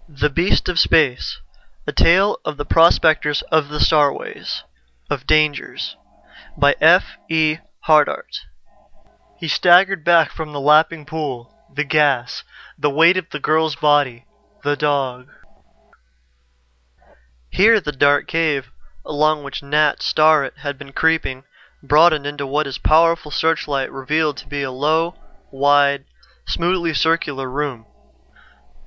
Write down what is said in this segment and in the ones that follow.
The Beast of Space, A Tale of the Prospectors of the Starways, of Dangers, by F. E. Hardart. He staggered back from the lapping pool, the gas, the weight of the girl's body, the dog. Here the dark cave, along which Nat Starrett had been creeping, broadened into what his powerful searchlight revealed to be a low, wide, smoothly circular room.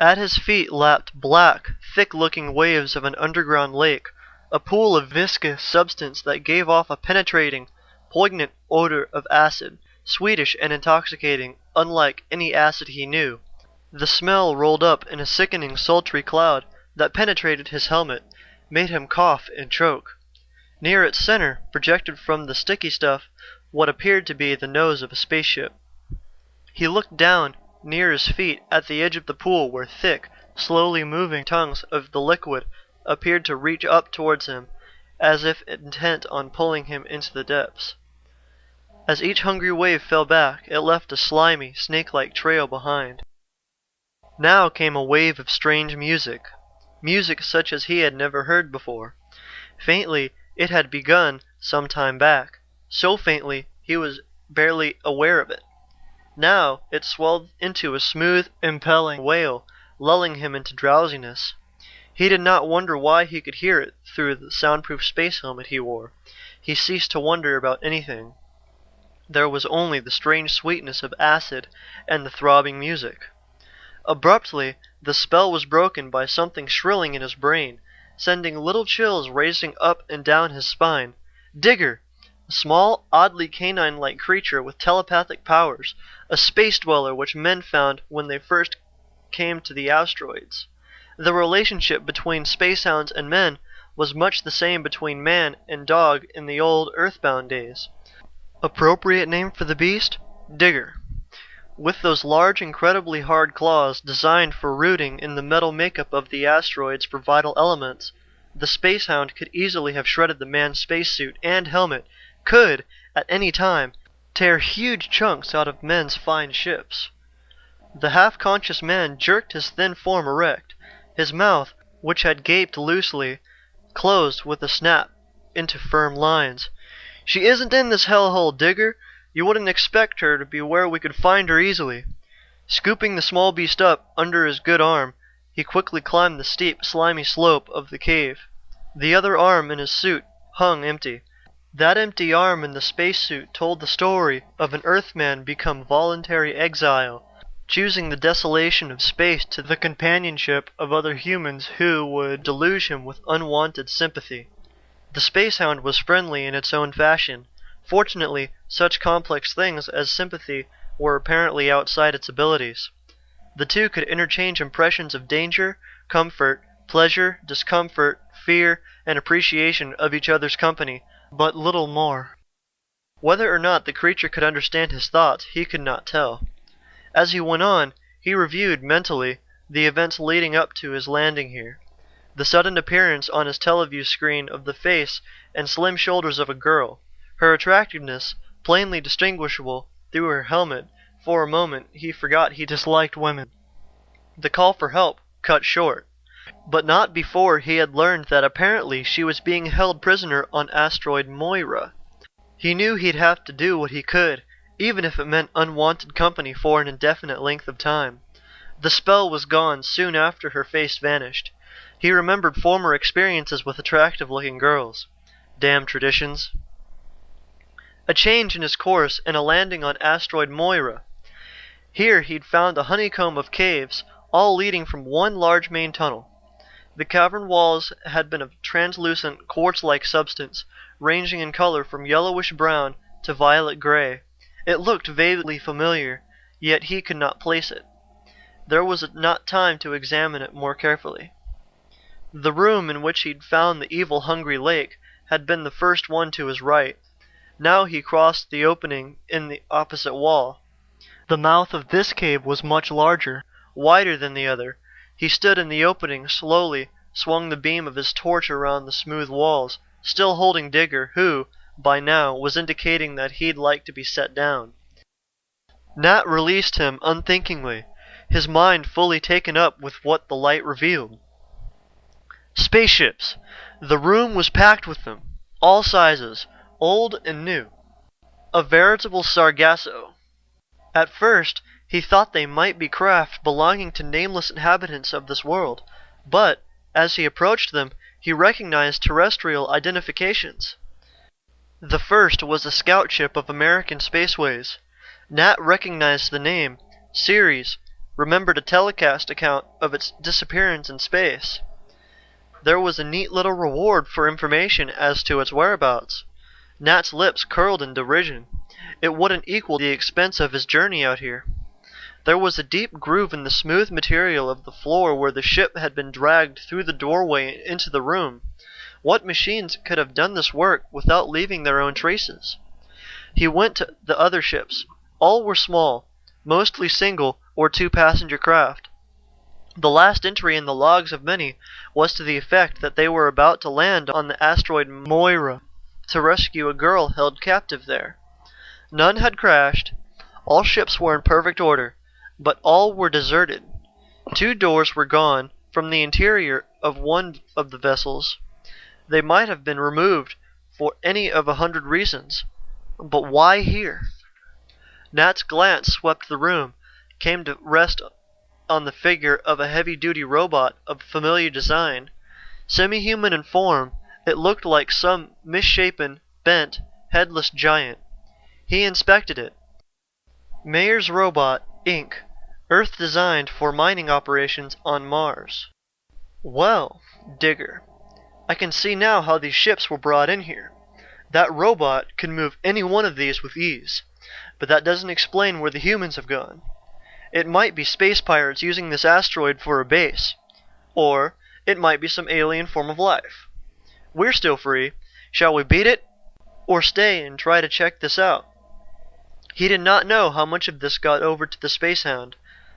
At his feet lapped black, thick-looking waves of an underground lake, a pool of viscous substance that gave off a penetrating, poignant odor of acid, sweetish and intoxicating, unlike any acid he knew. The smell rolled up in a sickening, sultry cloud that penetrated his helmet, made him cough and choke. Near its center, projected from the sticky stuff, what appeared to be the nose of a spaceship. He looked down near his feet at the edge of the pool where thick, slowly moving tongues of the liquid appeared to reach up towards him, as if intent on pulling him into the depths. As each hungry wave fell back, it left a slimy, snake-like trail behind. Now came a wave of strange music, music such as he had never heard before. Faintly, it had begun some time back, so faintly he was barely aware of it. Now it swelled into a smooth, impelling wail, lulling him into drowsiness. He did not wonder why he could hear it through the soundproof space helmet he wore. He ceased to wonder about anything. There was only the strange sweetness of acid and the throbbing music. Abruptly, the spell was broken by something shrilling in his brain, sending little chills racing up and down his spine. Digger! A small, oddly canine-like creature with telepathic powers, a space dweller which men found when they first came to the asteroids. The relationship between space hounds and men was much the same between man and dog in the old Earthbound days. Appropriate name for the beast? Digger. With those large, incredibly hard claws designed for rooting in the metal makeup of the asteroids for vital elements, the space hound could easily have shredded the man's spacesuit and helmet, could, at any time, tear huge chunks out of men's fine ships. The half-conscious man jerked his thin form erect, his mouth, which had gaped loosely, closed with a snap into firm lines. "She isn't in this hellhole, Digger. You wouldn't expect her to be where we could find her easily." Scooping the small beast up under his good arm, he quickly climbed the steep, slimy slope of the cave. The other arm in his suit hung empty. That empty arm in the spacesuit told the story of an Earthman become voluntary exile, choosing the desolation of space to the companionship of other humans who would deluge him with unwanted sympathy. The spacehound was friendly in its own fashion. Fortunately, such complex things as sympathy were apparently outside its abilities. The two could interchange impressions of danger, comfort, pleasure, discomfort, fear, and appreciation of each other's company, but little more. Whether or not the creature could understand his thoughts, he could not tell. As he went on, he reviewed, mentally, the events leading up to his landing here. The sudden appearance on his teleview screen of the face and slim shoulders of a girl, her attractiveness plainly distinguishable through her helmet. For a moment, he forgot he disliked women. The call for help cut short, but not before he had learned that apparently she was being held prisoner on asteroid Moira. He knew he'd have to do what he could, even if it meant unwanted company for an indefinite length of time. The spell was gone soon after her face vanished. He remembered former experiences with attractive-looking girls. Damn traditions. A change in his course and a landing on asteroid Moira. Here he'd found a honeycomb of caves, all leading from one large main tunnel. The cavern walls had been of translucent, quartz-like substance, ranging in color from yellowish brown to violet gray. It looked vaguely familiar, yet he could not place it. There was not time to examine it more carefully. The room in which he'd found the evil hungry lake had been the first one to his right. Now he crossed the opening in the opposite wall. The mouth of this cave was much larger, wider than the other. He stood in the opening, slowly swung the beam of his torch around the smooth walls, still holding Digger, who, by now, was indicating that he'd like to be set down. Nat released him unthinkingly. his mind fully taken up with what the light revealed. Spaceships! The room was packed with them, all sizes, old and new. A veritable sargasso. At first, he thought they might be craft belonging to nameless inhabitants of this world, but, as he approached them, he recognized terrestrial identifications. The first was a scout ship of American Spaceways. Nat recognized the name, Ceres, remembered a telecast account of its disappearance in space. There was a neat little reward for information as to its whereabouts. Nat's lips curled in derision. It wouldn't equal the expense of his journey out here. There was a deep groove in the smooth material of the floor where the ship had been dragged through the doorway into the room. What machines could have done this work without leaving their own traces? He went to the other ships. All were small, mostly single or two-passenger craft. The last entry in the logs of many was to the effect that they were about to land on the asteroid Moira to rescue a girl held captive there. None had crashed. All ships were in perfect order, but all were deserted. 2 doors were gone from the interior of one of the vessels. They might have been removed for any of 100 reasons, but why here? Nat's glance swept the room, came to rest on the figure of a heavy-duty robot of familiar design. Semi-human in form, it looked like some misshapen, bent, headless giant. He inspected it. Mayer's Robot, Inc., Earth designed for mining operations on Mars. Well, Digger, I can see now how these ships were brought in here. That robot can move any one of these with ease, but that doesn't explain where the humans have gone. It might be space pirates using this asteroid for a base, or it might be some alien form of life. We're still free. Shall we beat it, or stay and try to check this out? He did not know how much of this got over to the Space Hound,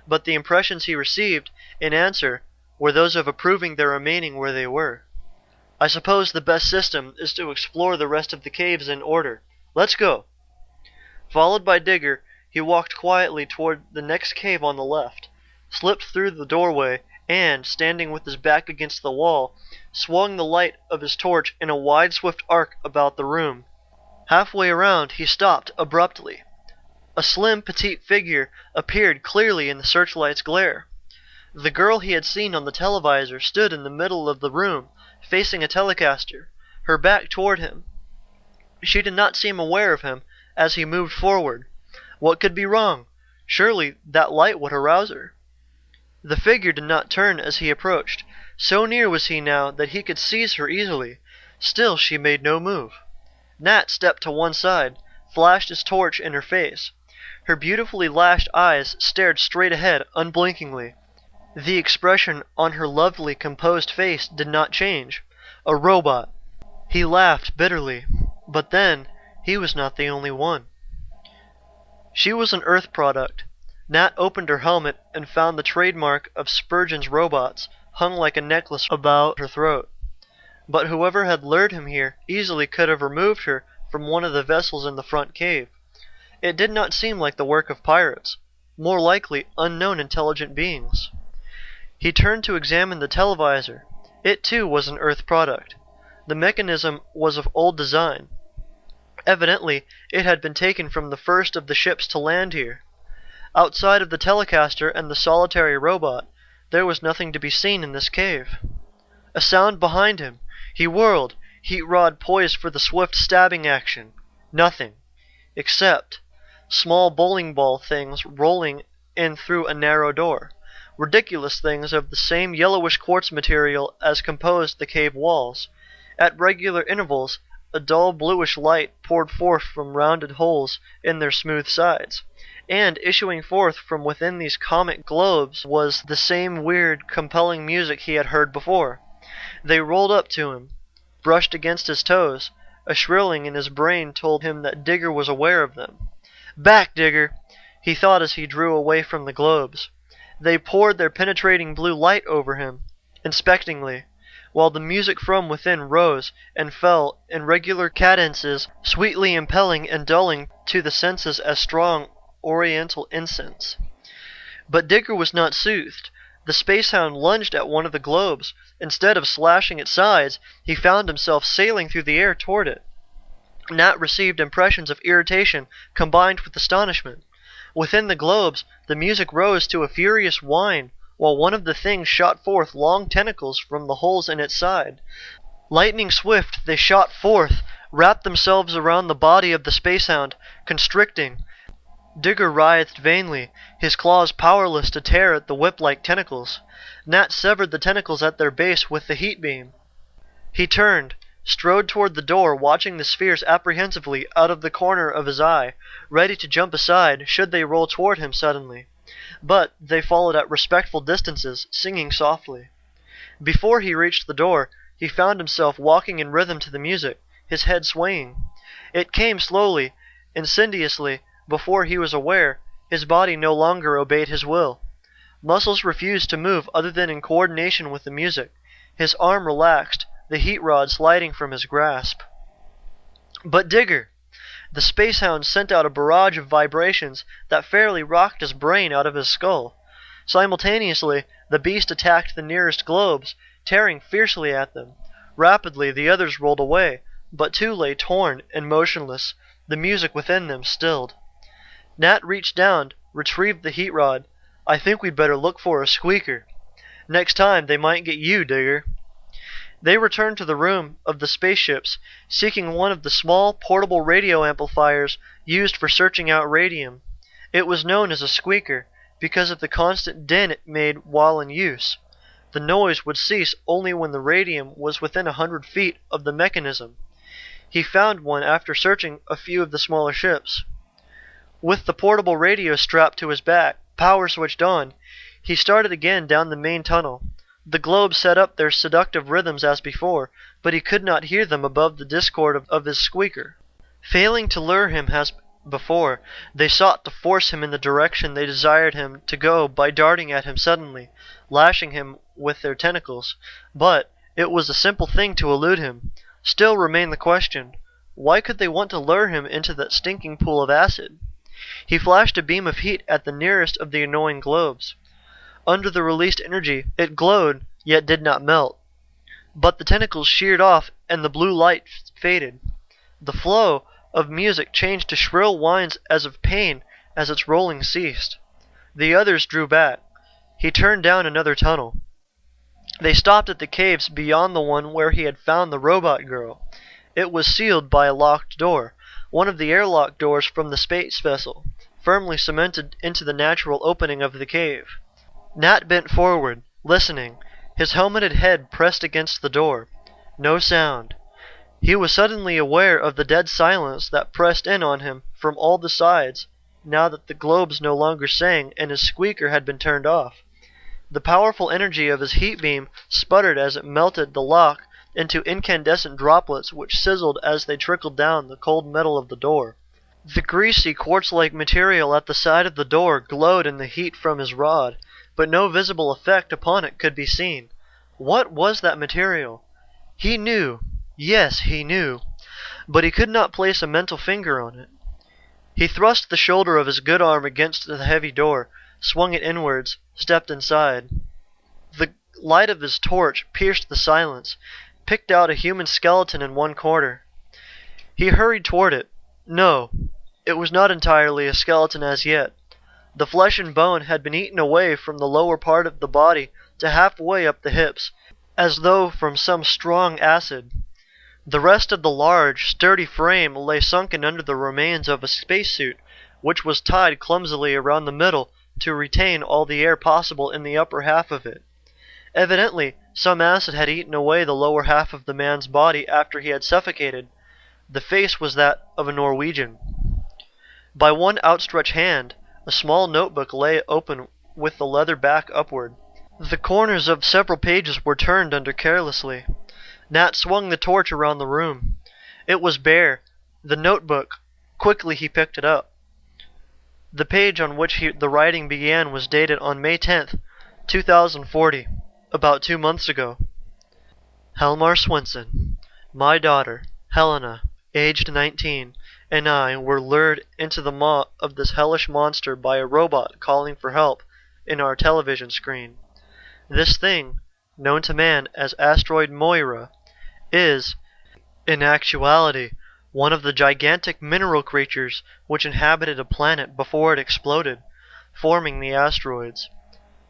but the impressions he received in answer were those of approving their remaining where they were. I suppose the best system is to explore the rest of the caves in order. Let's go. Followed by Digger, he walked quietly toward the next cave on the left, slipped through the doorway, and, standing with his back against the wall, swung the light of his torch in a wide, swift arc about the room. Halfway around, he stopped abruptly. A slim, petite figure appeared clearly in the searchlight's glare. The girl he had seen on the televisor stood in the middle of the room, facing a telecaster, her back toward him. She did not seem aware of him as he moved forward. What could be wrong? Surely that light would arouse her. The figure did not turn as he approached. So near was he now that he could seize her easily. Still she made no move. Nat stepped to one side, flashed his torch in her face. Her beautifully lashed eyes stared straight ahead unblinkingly. The expression on her lovely, composed face did not change. A robot. He laughed bitterly, but then he was not the only one. She was an Earth product. Nat opened her helmet and found the trademark of Spurgeon's robots hung like a necklace about her throat. But whoever had lured him here easily could have removed her from one of the vessels in the front cave. It did not seem like the work of pirates, more likely unknown intelligent beings. He turned to examine the televisor. It too was an Earth product. The mechanism was of old design. Evidently, it had been taken from the first of the ships to land here. Outside of the telecaster and the solitary robot, there was nothing to be seen in this cave. A sound behind him. He whirled, heat rod poised for the swift stabbing action. Nothing. Except small bowling ball things rolling in through a narrow door. Ridiculous things of the same yellowish quartz material as composed the cave walls. At regular intervals, a dull bluish light poured forth from rounded holes in their smooth sides, and issuing forth from within these comic globes was the same weird, compelling music he had heard before. They rolled up to him, brushed against his toes. A shrilling in his brain told him that Digger was aware of them. Back, Digger, he thought as he drew away from the globes. They poured their penetrating blue light over him, inspectingly, while the music from within rose and fell in regular cadences, sweetly impelling and dulling to the senses as strong oriental incense. But Digger was not soothed. The space hound lunged at one of the globes. Instead of slashing its sides, he found himself sailing through the air toward it. Nat received impressions of irritation combined with astonishment. Within the globes, the music rose to a furious whine, while one of the things shot forth long tentacles from the holes in its side. Lightning swift, they shot forth, wrapped themselves around the body of the space hound, constricting. Digger writhed vainly, his claws powerless to tear at the whip-like tentacles. Nat severed the tentacles at their base with the heat beam. He turned, strode toward the door, watching the spheres apprehensively out of the corner of his eye, ready to jump aside should they roll toward him suddenly. But they followed at respectful distances, singing softly. Before he reached the door, he found himself walking in rhythm to the music, his head swaying. It came slowly, insidiously. Before he was aware, his body no longer obeyed his will. Muscles refused to move other than in coordination with the music. His arm relaxed, the heat rod sliding from his grasp. But Digger! The space hound sent out a barrage of vibrations that fairly rocked his brain out of his skull. Simultaneously, the beast attacked the nearest globes, tearing fiercely at them. Rapidly, the others rolled away, but two lay torn and motionless, the music within them stilled. Nat reached down, retrieved the heat rod. I think we'd better look for a squeaker. Next time, they might get you, Digger. They returned to the room of the spaceships, seeking one of the small, portable radio amplifiers used for searching out radium. It was known as a squeaker because of the constant din it made while in use. The noise would cease only when the radium was within 100 feet of the mechanism. He found one after searching a few of the smaller ships. With the portable radio strapped to his back, power switched on, he started again down the main tunnel. The globes set up their seductive rhythms as before, but he could not hear them above the discord of his squeaker. Failing to lure him as before, they sought to force him in the direction they desired him to go by darting at him suddenly, lashing him with their tentacles. But it was a simple thing to elude him. Still remained the question, why could they want to lure him into that stinking pool of acid? He flashed a beam of heat at the nearest of the annoying globes. Under the released energy, it glowed, yet did not melt. But the tentacles sheared off and the blue light faded. The flow of music changed to shrill whines as of pain as its rolling ceased. The others drew back. He turned down another tunnel. They stopped at the caves beyond the one where he had found the robot girl. It was sealed by a locked door, one of the airlock doors from the space vessel, firmly cemented into the natural opening of the cave. Nat bent forward, listening, his helmeted head pressed against the door. No sound. He was suddenly aware of the dead silence that pressed in on him from all the sides, now that the globes no longer sang and his squeaker had been turned off. The powerful energy of his heat beam sputtered as it melted the lock into incandescent droplets which sizzled as they trickled down the cold metal of the door. The greasy, quartz-like material at the side of the door glowed in the heat from his rod, but no visible effect upon it could be seen. What was that material? He knew. Yes, he knew. But he could not place a mental finger on it. He thrust the shoulder of his good arm against the heavy door, swung it inwards, stepped inside. The light of his torch pierced the silence, picked out a human skeleton in one corner. He hurried toward it. No, it was not entirely a skeleton as yet. The flesh and bone had been eaten away from the lower part of the body to halfway up the hips, as though from some strong acid. The rest of the large, sturdy frame lay sunken under the remains of a spacesuit, which was tied clumsily around the middle to retain all the air possible in the upper half of it. Evidently, some acid had eaten away the lower half of the man's body after he had suffocated. The face was that of a Norwegian. By one outstretched hand, a small notebook lay open with the leather back upward. The corners of several pages were turned under carelessly. Nat swung the torch around the room. It was bare. The notebook. Quickly he picked it up. The page on which the writing began was dated on May 10th, 2040, about 2 months ago. Helmar Swenson, my daughter, Helena, aged 19, and I were lured into the maw of this hellish monster by a robot calling for help in our television screen. This thing, known to man as asteroid Moira, is, in actuality, one of the gigantic mineral creatures which inhabited a planet before it exploded, forming the asteroids.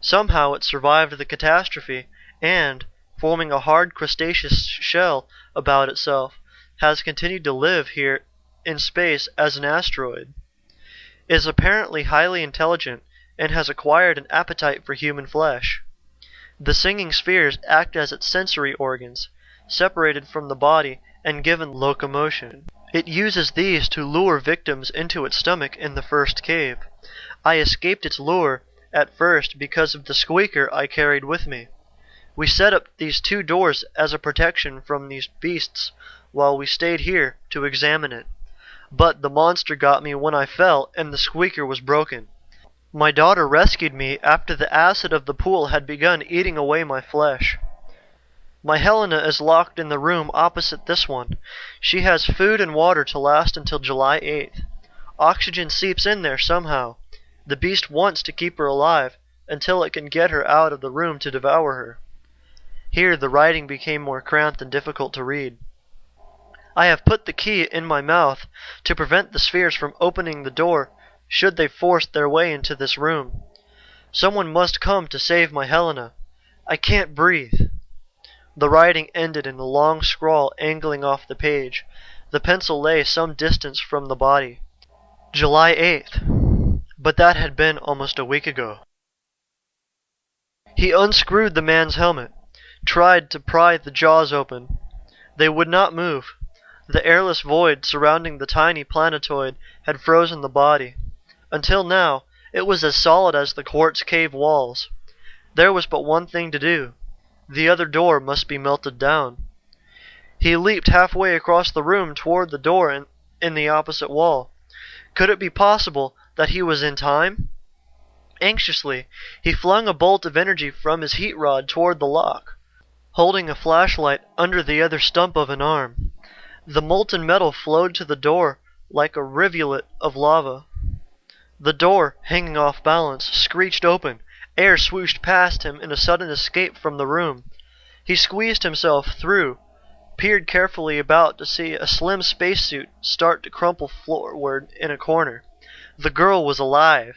Somehow it survived the catastrophe and, forming a hard crustaceous shell about itself, has continued to live here in space as an asteroid. It is apparently highly intelligent and has acquired an appetite for human flesh. The singing spheres act as its sensory organs, separated from the body and given locomotion. It uses these to lure victims into its stomach in the first cave. I escaped its lure at first because of the squeaker I carried with me. We set up these 2 doors as a protection from these beasts while we stayed here to examine it. But the monster got me when I fell and the squeaker was broken. My daughter rescued me after the acid of the pool had begun eating away my flesh. My Helena is locked in the room opposite this one. She has food and water to last until July 8th. Oxygen seeps in there somehow. The beast wants to keep her alive until it can get her out of the room to devour her. Here the writing became more cramped and difficult to read. I have put the key in my mouth to prevent the spheres from opening the door should they force their way into this room. Someone must come to save my Helena. I can't breathe. The writing ended in a long scrawl angling off the page. The pencil lay some distance from the body. July 8th. But that had been almost a week ago. He unscrewed the man's helmet, tried to pry the jaws open. They would not move. The airless void surrounding the tiny planetoid had frozen the body. Until now, it was as solid as the quartz cave walls. There was but one thing to do. The other door must be melted down. He leaped halfway across the room toward the door in the opposite wall. Could it be possible that he was in time? Anxiously, he flung a bolt of energy from his heat rod toward the lock, holding a flashlight under the other stump of an arm. The molten metal flowed to the door like a rivulet of lava. The door, hanging off balance, screeched open. Air swooshed past him in a sudden escape from the room. He squeezed himself through, peered carefully about to see a slim spacesuit start to crumple forward in a corner. The girl was alive.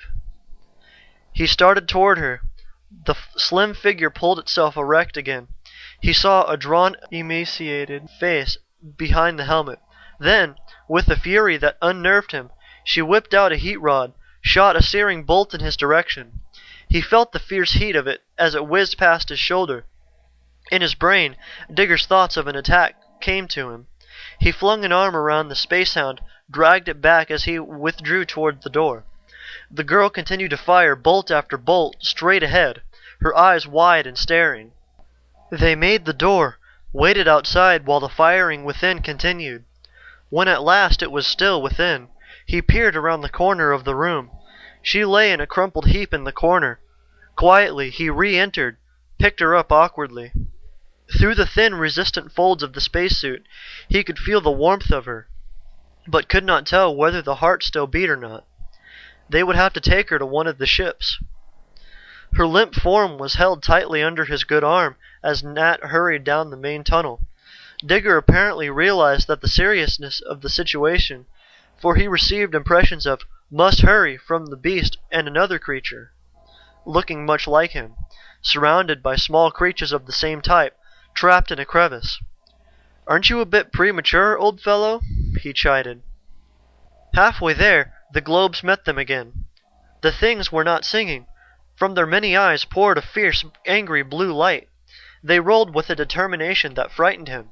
He started toward her. The slim figure pulled itself erect again. He saw a drawn, emaciated face behind the helmet. Then, with a fury that unnerved him, she whipped out a heat rod, shot a searing bolt in his direction. He felt the fierce heat of it as it whizzed past his shoulder. In his brain, Digger's thoughts of an attack came to him. He flung an arm around the space hound, dragged it back as he withdrew toward the door. The girl continued to fire bolt after bolt straight ahead, her eyes wide and staring. They made the door, waited outside while the firing within continued. When at last it was still within, he peered around the corner of the room. She lay in a crumpled heap in the corner. Quietly, he re-entered, picked her up awkwardly. Through the thin, resistant folds of the spacesuit, he could feel the warmth of her, but could not tell whether the heart still beat or not. They would have to take her to one of the ships. Her limp form was held tightly under his good arm as Nat hurried down the main tunnel. Digger apparently realized that the seriousness of the situation, for he received impressions of "must hurry" from the beast and another creature, looking much like him, surrounded by small creatures of the same type, trapped in a crevice. "Aren't you a bit premature, old fellow?" he chided. Halfway there, the globes met them again. The things were not singing. From their many eyes poured a fierce, angry blue light. They rolled with a determination that frightened him.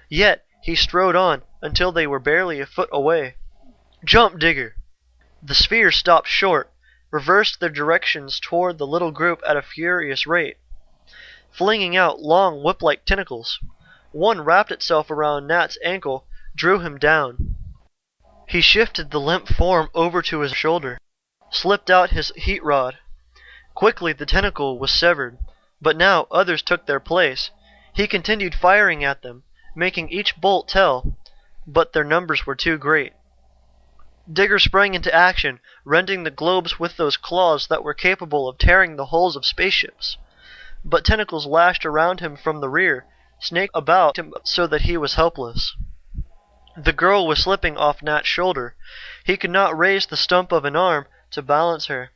Yet he strode on until they were barely a foot away. "Jump, Digger!" The spheres stopped short, reversed their directions toward the little group at a furious rate, flinging out long whip-like tentacles. One wrapped itself around Nat's ankle, drew him down. He shifted the limp form over to his shoulder, slipped out his heat rod. Quickly the tentacle was severed, but now others took their place. He continued firing at them, making each bolt tell, but their numbers were too great. Digger sprang into action, rending the globes with those claws that were capable of tearing the hulls of spaceships. But tentacles lashed around him from the rear, snaked about him so that he was helpless. The girl was slipping off Nat's shoulder. He could not raise the stump of an arm to balance her.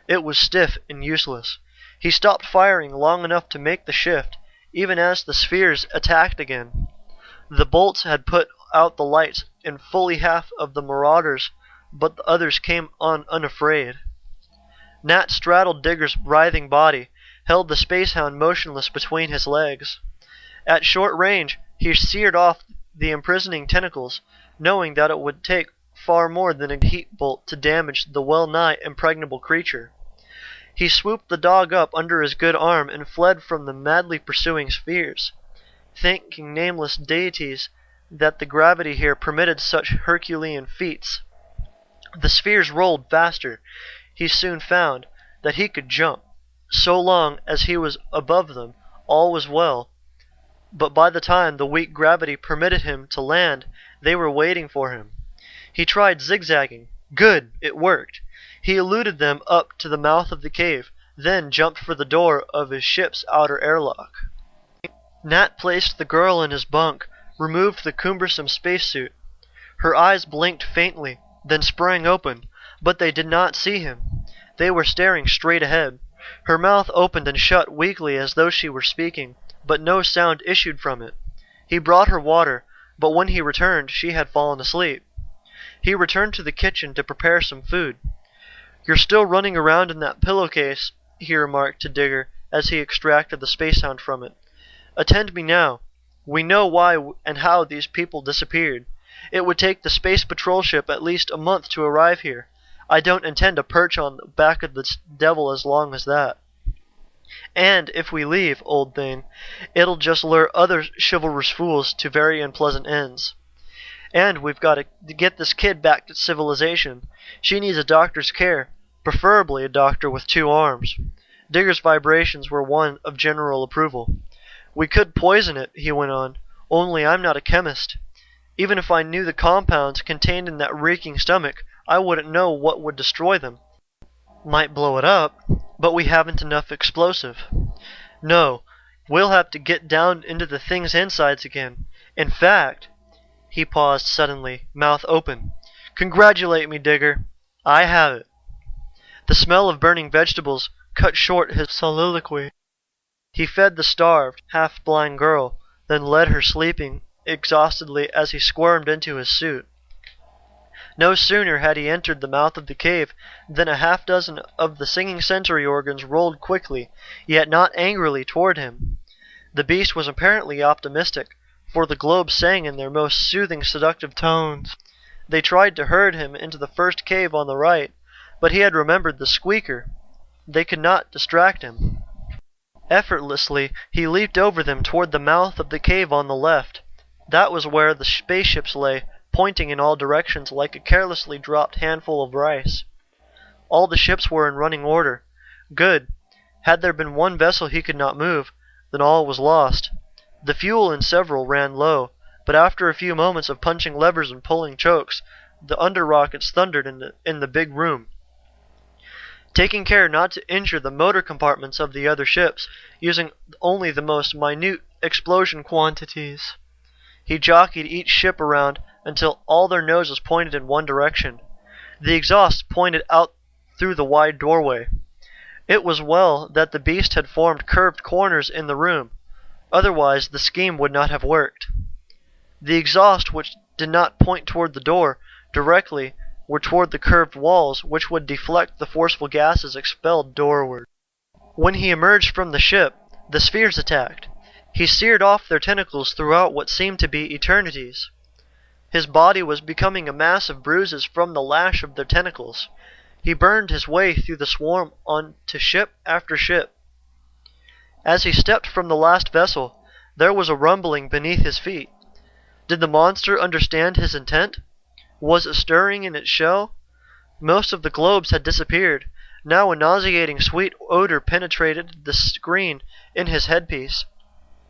It was stiff and useless. He stopped firing long enough to make the shift, even as the spheres attacked again. The bolts had put out the lights in fully half of the marauders, but the others came on unafraid. Nat straddled Digger's writhing body, held the spacehound motionless between his legs. At short range, he seared off the imprisoning tentacles, knowing that it would take far more than a heat bolt to damage the well-nigh impregnable creature. He swooped the dog up under his good arm and fled from the madly pursuing spheres, thanking nameless deities that the gravity here permitted such Herculean feats. The spheres rolled faster. He soon found that he could jump. So long as he was above them, all was well. But by the time the weak gravity permitted him to land, they were waiting for him. He tried zigzagging. Good, it worked. He eluded them up to the mouth of the cave, then jumped for the door of his ship's outer airlock. Nat placed the girl in his bunk, removed the cumbersome spacesuit. Her eyes blinked faintly, then sprang open, but they did not see him. They were staring straight ahead. Her mouth opened and shut weakly as though she were speaking, but no sound issued from it. He brought her water, but when he returned, she had fallen asleep. He returned to the kitchen to prepare some food. "You're still running around in that pillowcase," he remarked to Digger as he extracted the spacehound from it. "Attend me now. We know why and how these people disappeared. It would take the space patrol ship at least a month to arrive here. I don't intend to perch on the back of the devil as long as that. And if we leave, old thing, it'll just lure other chivalrous fools to very unpleasant ends. And we've got to get this kid back to civilization. She needs a doctor's care, preferably a doctor with 2 arms." Digger's vibrations were one of general approval. "We could poison it," he went on, "only I'm not a chemist. Even if I knew the compounds contained in that reeking stomach, I wouldn't know what would destroy them. Might blow it up, but we haven't enough explosive. No, we'll have to get down into the thing's insides again. In fact..." He paused suddenly, mouth open. "Congratulate me, Digger. I have it." The smell of burning vegetables cut short his soliloquy. He fed the starved, half-blind girl, then led her sleeping exhaustedly as he squirmed into his suit. No sooner had he entered the mouth of the cave than a half-dozen of the singing sensory organs rolled quickly, yet not angrily, toward him. The beast was apparently optimistic, for the globes sang in their most soothing, seductive tones. They tried to herd him into the first cave on the right, but he had remembered the squeaker. They could not distract him. Effortlessly, he leaped over them toward the mouth of the cave on the left. That was where the spaceships lay, pointing in all directions like a carelessly dropped handful of rice. All the ships were in running order. Good. Had there been one vessel he could not move, then all was lost. The fuel in several ran low, but after a few moments of punching levers and pulling chokes, the under-rockets thundered in the big room. Taking care not to injure the motor compartments of the other ships, using only the most minute explosion quantities, he jockeyed each ship around until all their noses pointed in one direction. The exhaust pointed out through the wide doorway. It was well that the beast had formed curved corners in the room, otherwise the scheme would not have worked. The exhaust, which did not point toward the door directly, were toward the curved walls, which would deflect the forceful gases expelled doorward. When he emerged from the ship, the spheres attacked. He seared off their tentacles throughout what seemed to be eternities. His body was becoming a mass of bruises from the lash of their tentacles. He burned his way through the swarm onto ship after ship. As he stepped from the last vessel, there was a rumbling beneath his feet. Did the monster understand his intent? Was it stirring in its shell? Most of the globes had disappeared. Now a nauseating sweet odor penetrated the screen in his headpiece,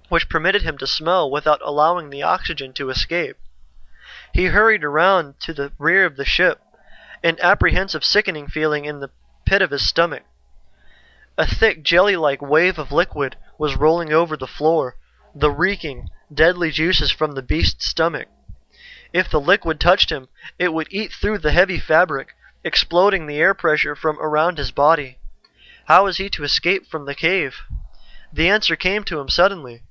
which permitted him to smell without allowing the oxygen to escape. He hurried around to the rear of the ship, an apprehensive sickening feeling in the pit of his stomach. A thick jelly-like wave of liquid was rolling over the floor, the reeking, deadly juices from the beast's stomach. If the liquid touched him, it would eat through the heavy fabric, exploding the air pressure from around his body. How was he to escape from the cave? The answer came to him suddenly.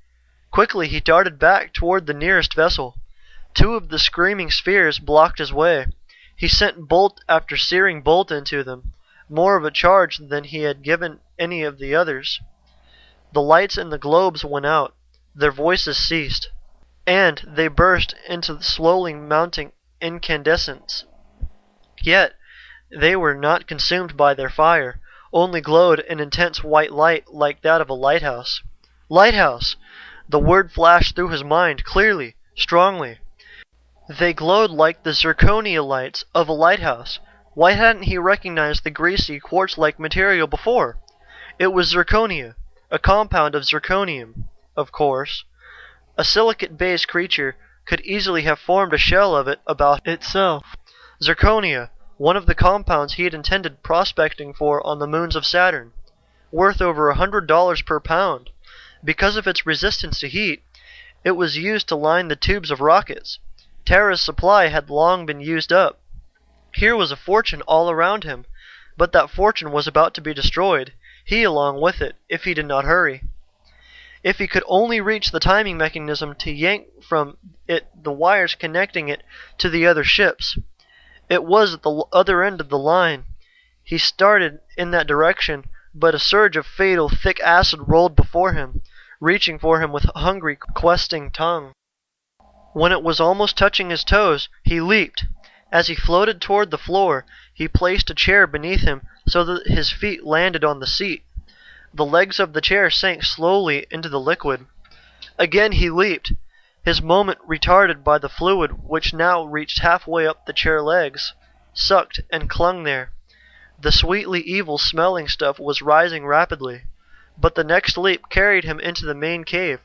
Quickly he darted back toward the nearest vessel. Two of the screaming spheres blocked his way. He sent bolt after searing bolt into them, more of a charge than he had given any of the others. The lights in the globes went out, their voices ceased, and they burst into the slowly mounting incandescence. Yet they were not consumed by their fire, only glowed an intense white light like that of a lighthouse. Lighthouse! The word flashed through his mind clearly, strongly. They glowed like the zirconia lights of a lighthouse. Why hadn't he recognized the greasy, quartz-like material before? It was zirconia, a compound of zirconium, of course. A silicate-based creature could easily have formed a shell of it about itself. Zirconia, one of the compounds he had intended prospecting for on the moons of Saturn, worth over $100 per pound. Because of its resistance to heat, it was used to line the tubes of rockets. Terra's supply had long been used up. Here was a fortune all around him, but that fortune was about to be destroyed, he along with it, if he did not hurry. If he could only reach the timing mechanism to yank from it the wires connecting it to the other ships. It was at the other end of the line. He started in that direction, but a surge of fatal, thick acid rolled before him, reaching for him with hungry, questing tongue. When it was almost touching his toes, he leaped. As he floated toward the floor, he placed a chair beneath him so that his feet landed on the seat. The legs of the chair sank slowly into the liquid. Again he leaped, his moment retarded by the fluid which now reached halfway up the chair legs, sucked and clung there. The sweetly evil-smelling stuff was rising rapidly, but the next leap carried him into the main cave.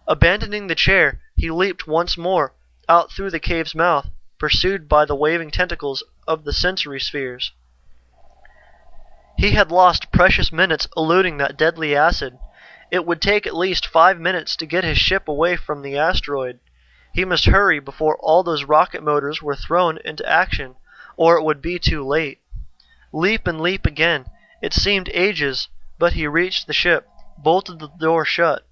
Abandoning the chair, he leaped once more, out through the cave's mouth, pursued by the waving tentacles of the sensory spheres. He had lost precious minutes eluding that deadly acid. It would take at least 5 minutes to get his ship away from the asteroid. He must hurry before all those rocket motors were thrown into action, or it would be too late. Leap and leap again. It seemed ages, but he reached the ship, bolted the door shut.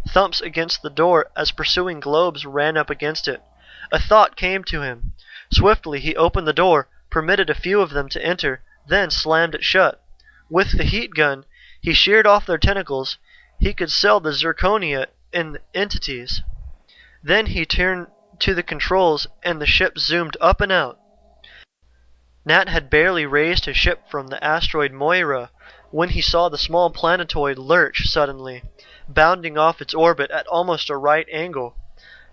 Thumps against the door as pursuing globes ran up against it. A thought came to him. Swiftly he opened the door, permitted a few of them to enter, then slammed it shut. With the heat gun, he sheared off their tentacles. He could sell the zirconia in entities. Then he turned to the controls and the ship zoomed up and out. Nat had barely raised his ship from the asteroid Moira when he saw the small planetoid lurch suddenly, bounding off its orbit at almost a right angle.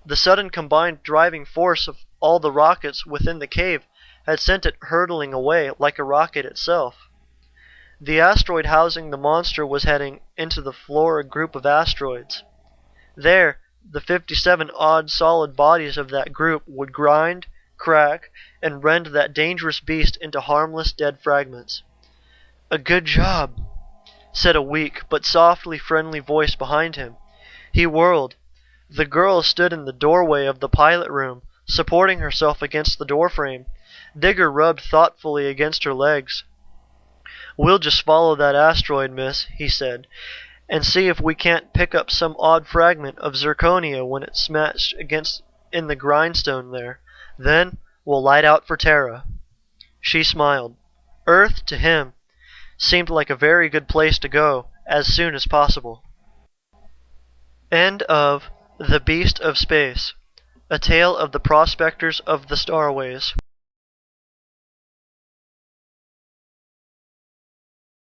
The sudden combined driving force of all the rockets within the cave had sent it hurtling away like a rocket itself. The asteroid housing the monster was heading into the Flora group of asteroids. There, the 57 odd solid bodies of that group would grind, crack, and rend that dangerous beast into harmless dead fragments. "A good job," said a weak but softly friendly voice behind him. He whirled. The girl stood in the doorway of the pilot room, supporting herself against the doorframe. Digger rubbed thoughtfully against her legs. "We'll just follow that asteroid, miss," he said, "and see if we can't pick up some odd fragment of zirconia when it's smashed against in the grindstone there. Then we'll light out for Terra." She smiled. Earth, to him, seemed like a very good place to go as soon as possible. End of The Beast of Space, a tale of the prospectors of the Starways.